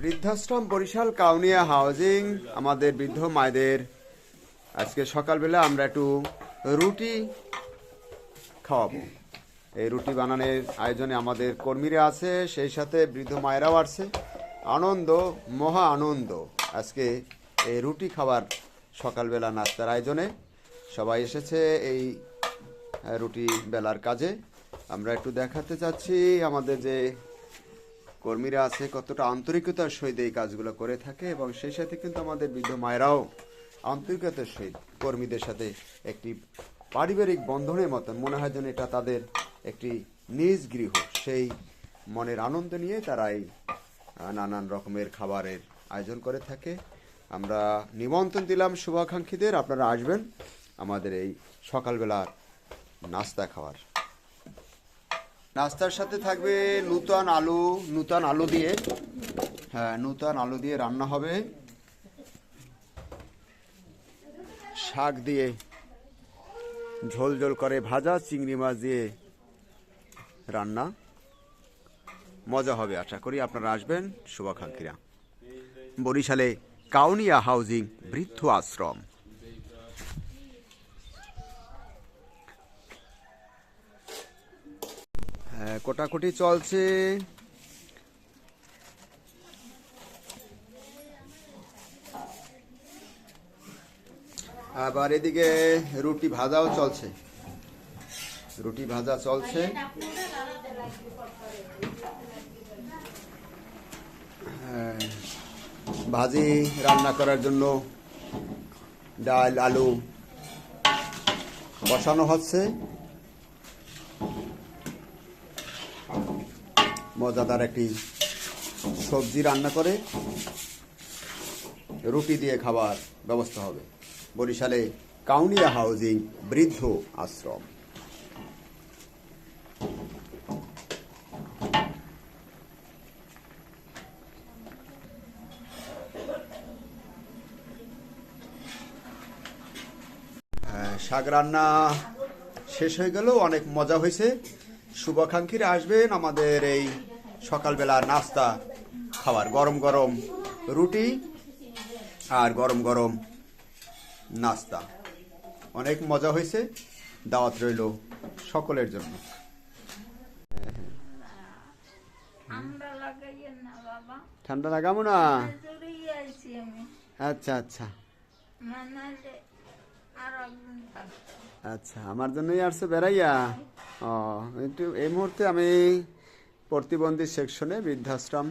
বৃদ্ধাশ্রম বরিশাল কাউনিয়া হাউজিং আমাদের বৃদ্ধ মায়েদের আজকে সকালবেলা আমরা একটু রুটি খাওয়াবো। এই রুটি বানানোর আয়োজনে আমাদের কর্মীরা আছে, সেই সাথে বৃদ্ধ মায়েরাও আসছে। আনন্দ, মহা আনন্দ আজকে এই রুটি খাবার সকালবেলা নাস্তার আয়োজনে সবাই এসেছে এই রুটি বেলার কাজে। আমরা একটু দেখাতে চাচ্ছি আমাদের যে কর্মীরা আছে কতটা আন্তরিকতার সহিত এই কাজগুলো করে থাকে, এবং সেই সাথে কিন্তু আমাদের বৃদ্ধ মায়েরাও আন্তরিকতার সহিত কর্মীদের সাথে একটি পারিবারিক বন্ধনের মতন মনে হয় যেন এটা তাদের একটি নিজ গৃহ। সেই মনের আনন্দ নিয়ে তারা এই নানান রকমের খাবারের আয়োজন করে থাকে। আমরা নিমন্ত্রণ দিলাম শুভাকাঙ্ক্ষীদের, আপনারা আসবেন আমাদের এই সকালবেলার নাস্তা খাওয়ার। নাস্তার সাথে থাকবে নূতন আলু দিয়ে, নূতন আলু দিয়ে রান্না হবে, শাক দিয়ে ঝোল ঝোল করে ভাজা, চিংড়ি মাছ দিয়ে রান্না, মজা হবে। আশা করি আপনারা আসবেন শুভাকাঙ্ক্ষীরা। বরিশালে কাউনিয়া হাউজিং বৃদ্ধ আশ্রম। কোটাকুটি চলছে। আবার এদিকে রুটি ভাজাও চলছে, রুটি ভাজা চলছে। ভাজি রান্না করার জন্য ডাল আলু বসানো হচ্ছে। মজাদার একটি সবজি রান্না করে রুটি দিয়ে খাবার ব্যবস্থা হবে। বরিশালে কাউনিয়া হাউজিং বৃদ্ধ আশ্রম। শাক রান্না শেষ হয়ে গেল, অনেক মজা হয়েছে। শুভাকাঙ্ক্ষীরা আসবেন আমাদের এই সকালবেলা নাস্তা খাবার, গরম গরম রুটি আর গরম গরম নাস্তা। অনেক মজা হয়েছে, দাওয়াত রইল সকলের জন্য। ঠান্ডা লাগাবো না? আচ্ছা আচ্ছা আচ্ছা, আমার জন্যই আসছে বেড়াইয়া। ও, একটু এই মুহূর্তে আমি প্রতিবন্ধী সেকশনে বৃদ্ধাশ্রম।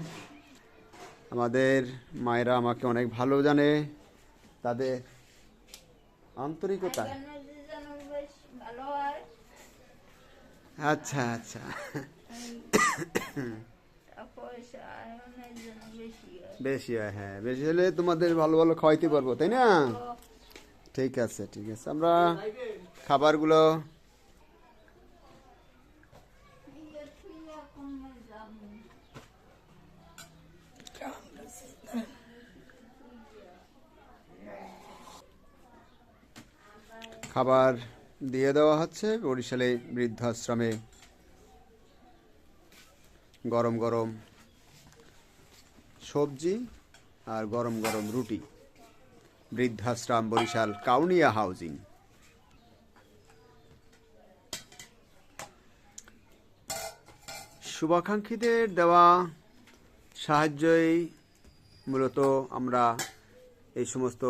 আমাদের মায়েরা আমাকে অনেক ভালো জানে, তাদের আন্তরিকতা। আচ্ছা আচ্ছা, বেশি হয়, হ্যাঁ বেশি হলে তোমাদের ভালো ভালো খাওয়াইতে পারবো, তাই না? ঠিক আছে ঠিক আছে, আমরা খাবারগুলো খাবার দিয়ে দেওয়া হচ্ছে। বরিশালে বৃদ্ধাশ্রমে গরম গরম সবজি আর গরম গরম রুটি। বৃদ্ধাশ্রম বরিশাল কাউনিয়া হাউজিং। শুভাকাঙ্ক্ষীদের দেওয়া সাহায্যই মূলত আমরা এই সমস্ত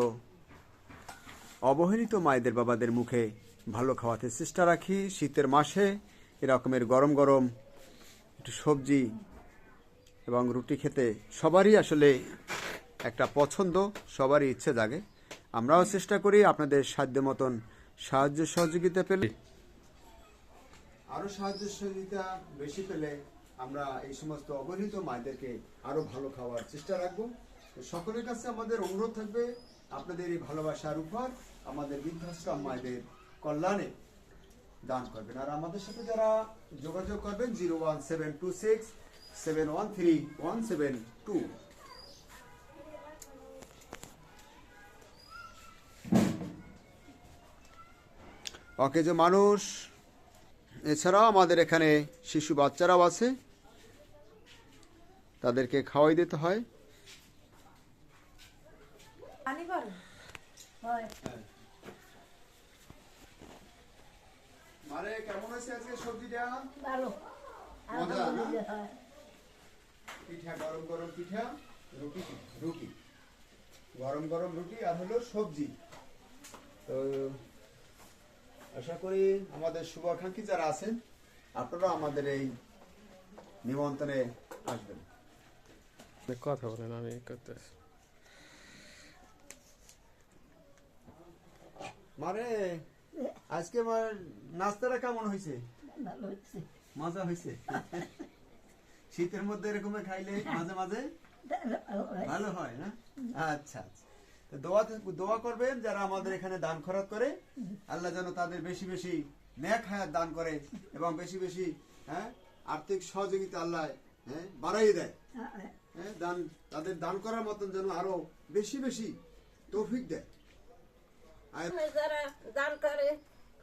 অবহেলিত মায়েদের বাবাদের মুখে ভালো খাওয়াতে চেষ্টা রাখি। শীতের মাসে এরকমের গরম গরম একটু সবজি এবং রুটি খেতে সবারই আসলে একটা পছন্দ, সবারই ইচ্ছে জাগে। আমরাও চেষ্টা করি আপনাদের সাধ্য মতন সাহায্য সহযোগিতা পেলে, আরো সাহায্য সহযোগিতা বেশি পেলে আমরা এই সমস্ত অবহেলিত মায়েদেরকে আরো ভালো খাওয়ার চেষ্টা রাখবো। সকলের কাছে আমাদের অনুরোধ থাকবে, আপনাদের এই ভালোবাসার উপর আমাদের বৃদ্ধাশ্রম মায়েদের কল্যাণে দান করবেন। আর আমাদের সাথে যারা যোগাযোগ করবেন 01726713172। অকেজো মানুষ, এছাড়াও আমাদের এখানে শিশু বাচ্চারাও আছে, তাদেরকে খাওয়াই দিতে হয়। পানি পড়ে হয় মারে কেমন হয়েছে আজকে সবজিটা? ভালো মজা, না? আলহামদুলিল্লাহ, হয়। পিঠা, গরম গরম পিঠা, রুটি রুটি গরম গরম রুটি আর হলো সবজি। তো আশা করি আমাদের শুভাকাঙ্ক্ষী যারা আছেন আপনারা আমাদের এই নিমন্ত্রণে আসবেন। কথা বলেন, আমি করতেছি। মারে আজকে আমার নাস্তাটা কেমন হয়েছে? ভালো হচ্ছে মজা হয়েছে? শীতের মধ্যে এরকম খাইলে মাঝে মাঝে ভালো হয়। ভালো হয় না? আচ্ছা আচ্ছা। তো দোয়া করবেন যারা আমাদের এখানে দান খরচ করে, আল্লাহ যেন তাদের বেশি বেশি নেক হায়াত দান করে এবং বেশি বেশি আর্থিক সহযোগিতা আল্লাহ বাড়াই দেয়। দান তাদের দান করার মতন যেন আরো বেশি বেশি তৌফিক দেয়। আর যারা দান করে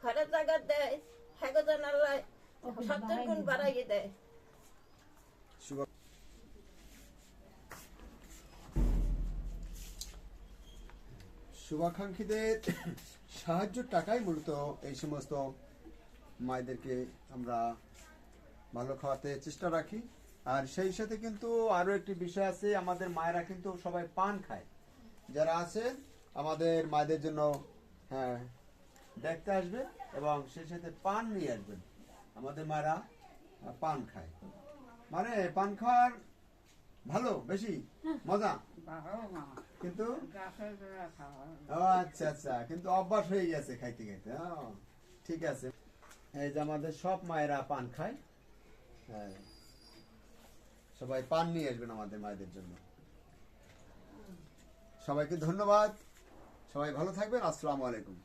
ঘরের জায়গা দেয় হেগোজন আল্লাহ 70 গুণ বাড়াইয়ে দেয়। শুভ- শুভাকাঙ্ক্ষীদের সাহায্যের টাকাই মূলত এই সমস্ত মায়েদেরকে আমরা ভালো খাওয়াতে চেষ্টা রাখি। আর সেই সাথে কিন্তু আরো একটি বিষয় আছে, আমাদের মায়েরা কিন্তু সবাই পান খায়। যারা আছে আমাদের মায়েদের জন্য দেখতে আসবে এবং সেই সাথে পান নিয়ে আসবেন। আমাদের মায়েরা পান খায়, মানে পান খাওয়ার ভালো বেশি মজা, কিন্তু ও আচ্ছা আচ্ছা, কিন্তু অভ্যাস হয়ে গেছে খাইতে খাইতে। ঠিক আছে, এই যে আমাদের সব মায়েরা পান খায়। হ্যাঁ, সবাই পান নিয়ে আসবেন আমাদের মায়েদের জন্য। সবাইকে ধন্যবাদ, সবাই ভালো থাকবেন। আসসালামু আলাইকুম।